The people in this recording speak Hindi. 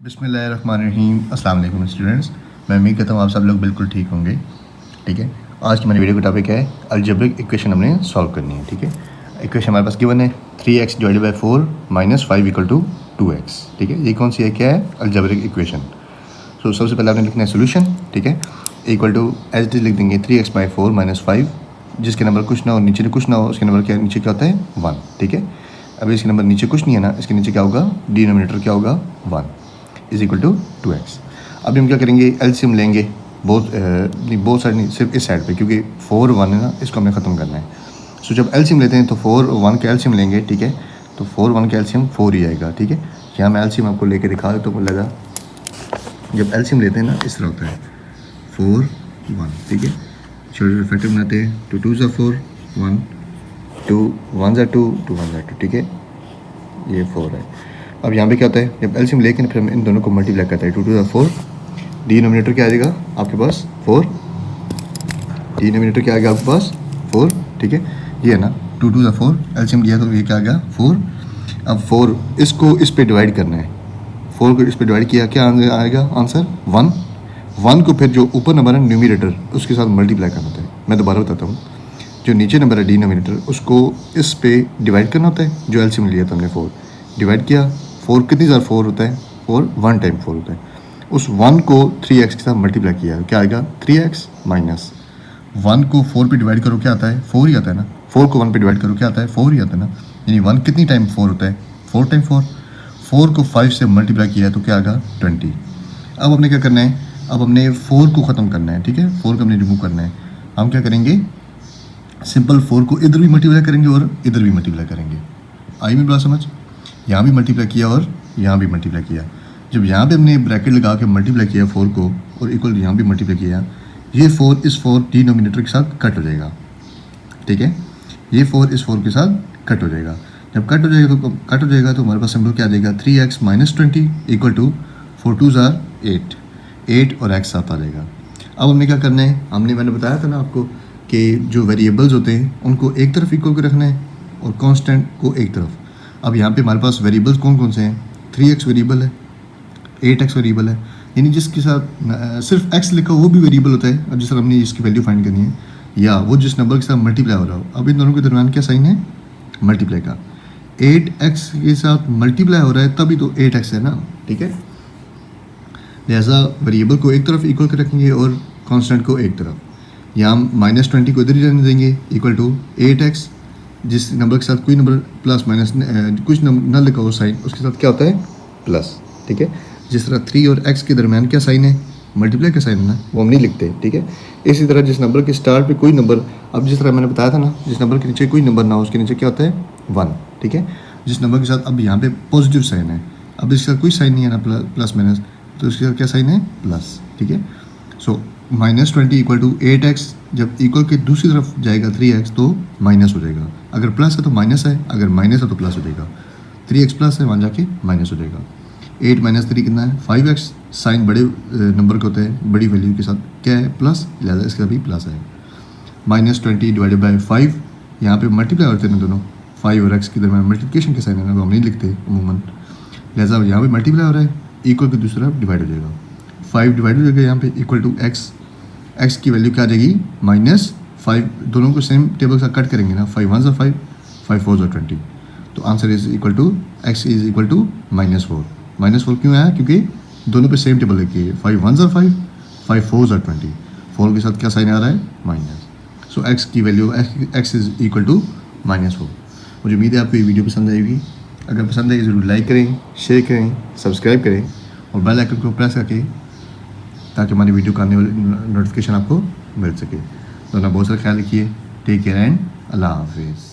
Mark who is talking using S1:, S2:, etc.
S1: बिस्मिल्लाहिर्रहमानिर्रहीम। अस्सलाम वालेकुम स्टूडेंट्स, मैं उम्मीद करता हूँ आप सब लोग बिल्कुल ठीक होंगे। ठीक है, आज की हमारी वीडियो का टॉपिक है अलजेब्रिक इक्वेशन हमने सॉल्व करनी है। ठीक है, इक्वेशन हमारे पास गिवन है 3x divided by 4 minus 5 equal to 2x। ठीक है, ये कौन सी है, क्या है, अलजेब्रिक इक्वेशन। सो सबसे पहले आपने लिखना है सोल्यूशन। ठीक है, equal to as it is लिख देंगे 3x बाई 4 माइनस 5, जिसके नंबर कुछ ना हो नीचे कुछ ना हो, उसके नंबर क्या नीचे क्या होता है 1। ठीक है, अभी इसके नंबर नीचे कुछ नहीं है ना, इसके नीचे क्या होगा, डिनोमिनेटर क्या होगा 1 इज इक्वल टू 2x। अभी हम क्या करेंगे, एलसीएम लेंगे बोथ साइड नहीं, सिर्फ इस साइड पे, क्योंकि 4 1 है ना, इसको हमें ख़त्म करना है। सो जब एलसीएम लेते हैं तो 4 1 का एलसीएम लेंगे। ठीक है, तो 4 1 का एलसीएम 4 ही आएगा। ठीक है, यहाँ मैं एलसीएम आपको लेके दिखा देता हूँ। लगा जब एलसीएम लेते हैं ना, इस तरह होता है 4 1। ठीक है, छोटे फैक्टर बनाते हैं, 2 2 4 1, 2 1 2 2 1 2। ठीक है, ये 4 है। अब यहाँ पे क्या होता है, जब एलसीएम लेके फिर हम इन दोनों को मल्टीप्लाई करते हैं, 2 2 4, डिनोमिनेटर क्या आ जाएगा आपके पास 4, डिनोमिनेटर क्या आ गया आपके पास 4। ठीक है, ये है ना 2 2 4, एलसीएम लिया तो ये क्या आ गया 4। अब 4 इसको इस पे डिवाइड करना है, 4 को इस पे डिवाइड किया, क्या आएगा आंसर 1। 1 को फिर जो ऊपर नंबर है न्यूमिनेटर, उसके साथ मल्टीप्लाई करना होता है। मैं दोबारा बताता हूँ, जो नीचे नंबर है डिनोमिनेटर, उसको इस पे डिवाइड करना होता है। जो एलसीएम लिया था हमने 4 डिवाइड किया, 4 कितनी बार 4 होता है, 4 1 टाइम 4 होता है। उस 1 को 3x के साथ मल्टीप्लाई किया, क्या आएगा 3x माइनस 1 को 4 पे डिवाइड करो, क्या आता है 4 ही आता है ना। 4 को 1 पे डिवाइड करो, क्या आता है 4 ही आता है ना। यानी 1 कितनी टाइम 4 होता है, 4 टाइम 4। 4 को 5 से मल्टीप्लाई किया है तो क्या आएगा 20। अब हमने क्या करना है, अब हमने 4 को ख़त्म करना है। ठीक है, 4 को हमने रिमूव करना है। हम क्या करेंगे, सिंपल 4 को इधर भी मल्टीप्लाई करेंगे और इधर भी मल्टीप्लाई करेंगे। आई में बड़ा समझ, यहाँ भी मल्टीप्लाई किया और यहाँ भी मल्टीप्लाई किया। जब यहाँ पे हमने ब्रैकेट लगा के मल्टीप्लाई किया 4 को और इक्वल यहाँ भी मल्टीप्लाई किया, ये 4 इस 4 डिनोमिनेटर के साथ कट हो जाएगा। ठीक है, ये 4 इस 4 के साथ कट हो जाएगा। जब कट हो जाएगा तो हमारे पास सिंबल क्या आ जाएगा 3x माइनस 20 इक्वल टू 4 2 8, 8 और x साथ आ जाएगा। अब हमने क्या करना है, मैंने बताया था ना आपको कि जो वेरिएबल्स होते हैं उनको एक तरफ इक्वल के रखना है और कांस्टेंट को एक तरफ। अब यहाँ पे हमारे पास वेरिएबल्स कौन कौन से हैं, 3x वेरिएबल है, 8x वेरिएबल है, यानी जिसके साथ सिर्फ x लिखा हो वो भी वेरिएबल होता है। अब जिस तरह हमने इसकी वैल्यू फाइंड करनी है, या वो जिस नंबर के साथ मल्टीप्लाई हो रहा हो। अब इन दोनों के दरमियान क्या साइन है, मल्टीप्लाई का। 8x के साथ मल्टीप्लाई हो रहा है तभी तो 8x है ना। ठीक है, लिहाजा वेरिएबल को एक तरफ इक्वल कर रखेंगे और कांस्टेंट को एक तरफ। यहाँ हम -20 को इधर ही रहने देंगे, इक्वल टू 8x, जिस नंबर के साथ कोई नंबर प्लस माइनस कुछ न लिखा हो साइन, उसके साथ क्या होता है प्लस। ठीक है, जिस तरह 3 और x के दरमियान क्या साइन है, मल्टीप्लाई का साइन है ना, वो हम नहीं लिखते। ठीक है, इसी तरह जिस नंबर के स्टार्ट पे कोई नंबर, अब जिस तरह मैंने बताया था ना, जिस नंबर के नीचे कोई नंबर ना हो उसके नीचे क्या होता है 1। ठीक है, जिस नंबर के साथ अब यहाँ पे पॉजिटिव साइन है, अब इसके साथ कोई साइन नहीं है ना प्लस माइनस, तो इसके साथ क्या साइन है प्लस। ठीक है, सो -20 इक्वल टू 8x, जब इक्वल के दूसरी तरफ जाएगा 3x तो माइनस हो जाएगा। अगर प्लस है तो माइनस है, अगर माइनस है तो प्लस हो जाएगा। 3x प्लस है, वहाँ जाके माइनस हो जाएगा। 8 माइनस 3 कितना है 5x, साइन बड़े नंबर के होते हैं, बड़ी वैल्यू के साथ क्या है प्लस, लिहाजा इसका भी प्लस है। -20 डिवाइडेड बाई 5, यहाँ पे मल्टीप्लाई होते हैं दोनों, 5 और x के दरमियान मल्टीप्लिकेशन के साइन है ना, वो हम नहीं लिखते अमूमन, लिहाजा यहाँ पे मल्टीप्लाई हो रहा है, इक्वल के दूसरी तरफ डिवाइड हो जाएगा। 5 डिवाइड हो जाएगा यहाँ पे, इक्वल टू x की वैल्यू क्या आ जाएगी -5। दोनों को सेम टेबल से कट करेंगे ना, 5 1 5, 5 4 20, तो answer is equal to x is equal to -4। -4 क्यों आया, क्योंकि दोनों पे सेम टेबल लिखी है, 5 1 5, 5 4 20, 4 के साथ क्या साइन आ रहा है माइनस। सो x की value x is equal to -4। मुझे उम्मीद है आपको ये वीडियो पसंद आएगी। अगर पसंद आए ज़रूर लाइक करें, शेयर करें, सब्सक्राइब करें और बेल आइकन को प्रेस करके, ताकि हमारी वीडियो का आने वाली नोटिफिकेशन आपको मिल सके। तो ना बहुत सारा ख्याल रखिए। टेक केयर एंड अल्लाह हाफिज़।